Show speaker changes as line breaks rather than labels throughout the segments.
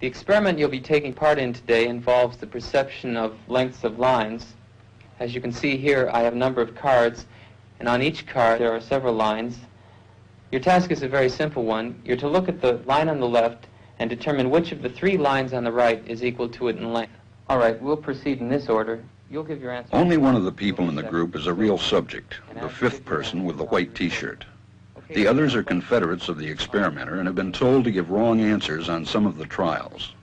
The experiment you'll be taking part in today involves the perception of lengths of lines. As you can see here, I have a number of cards, and on each card there are several lines. Your task is a very simple one. You're to look at the line on the left and determine which of the three lines on the right is equal to it in length. All right, we'll proceed in this order. You'll give your answer.
Only one of the people in the group is a real subject, the fifth person with the white T-shirt. The others are confederates of the experimenter and have been told to give wrong answers on some of the trials.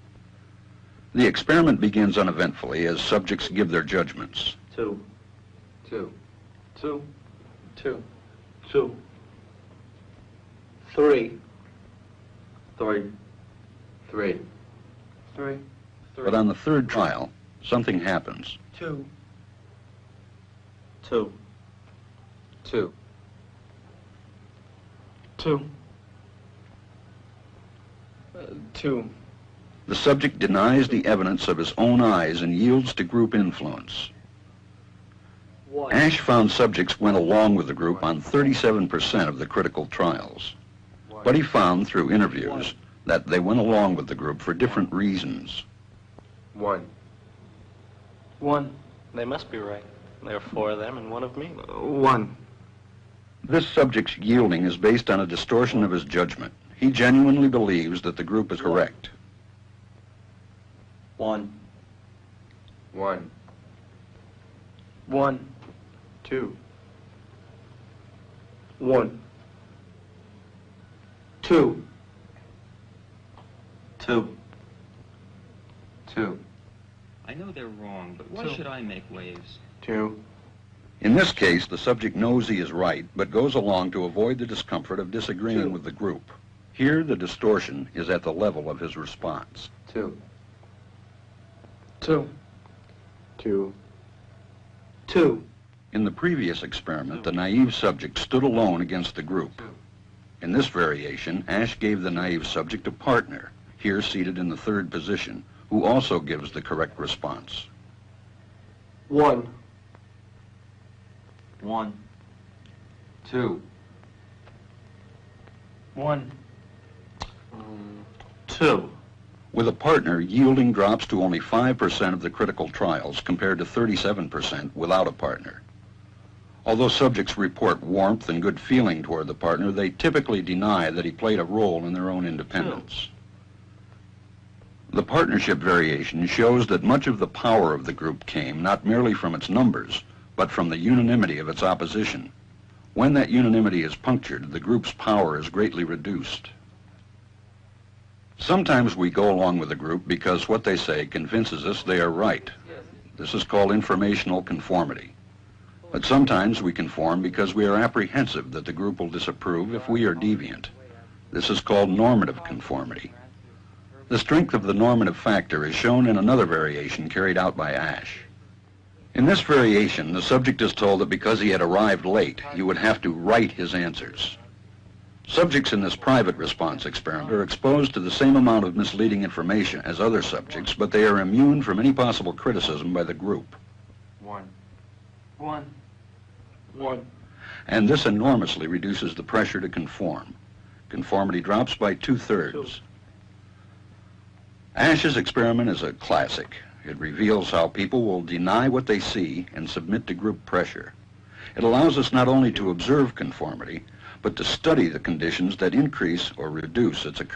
The experiment begins uneventfully as subjects give their judgments.
2, 2, 2,
2,
2, 3, 3, 3, 3.
But on the third trial, something happens.
2, 2,
2,
2, 2.
The subject denies the evidence of his own eyes and yields to group influence.
1.
Asch found subjects went along with the group on 37% of the critical trials. But he found through interviews that they went along with the group for different reasons.
1.
1.
They must be right. There are 4 of them and 1 of me.
1.
This subject's yielding is based on a distortion of his judgment. He genuinely believes that the group is correct.
1. 1. 1. 2. 1. 2. 2. 2.
I know they're wrong, but why should I make waves?
2.
In this case, the subject knows he is right, but goes along to avoid the discomfort of disagreeing with the group. Here, the distortion is at the level of his response.
2. 2. 2. 2.
In the previous experiment, the naive subject stood alone against the group. In this variation, Asch gave the naive subject a partner, here seated in the third position, who also gives the correct response.
1. 1. 2. 1. 2.
With a partner, yielding drops to only 5% of the critical trials compared to 37% without a partner. Although subjects report warmth and good feeling toward the partner, they typically deny that he played a role in their own independence. The partnership variation shows that much of the power of the group came not merely from its numbers, but from the unanimity of its opposition. When that unanimity is punctured, the group's power is greatly reduced. Sometimes we go along with the group because what they say convinces us they are right. This is called informational conformity. But sometimes we conform because we are apprehensive that the group will disapprove if we are deviant. This is called normative conformity. The strength of the normative factor is shown in another variation carried out by Asch. In this variation, the subject is told that because he had arrived late, he would have to write his answers. Subjects in this private response experiment are exposed to the same amount of misleading information as other subjects, but they are immune from any possible criticism by the group.
1. 1. 1.
And this enormously reduces the pressure to conform. Conformity drops by 2/3. Asch's experiment is a classic. It reveals how people will deny what they see and submit to group pressure. It allows us not only to observe conformity, but to study the conditions that increase or reduce its occurrence.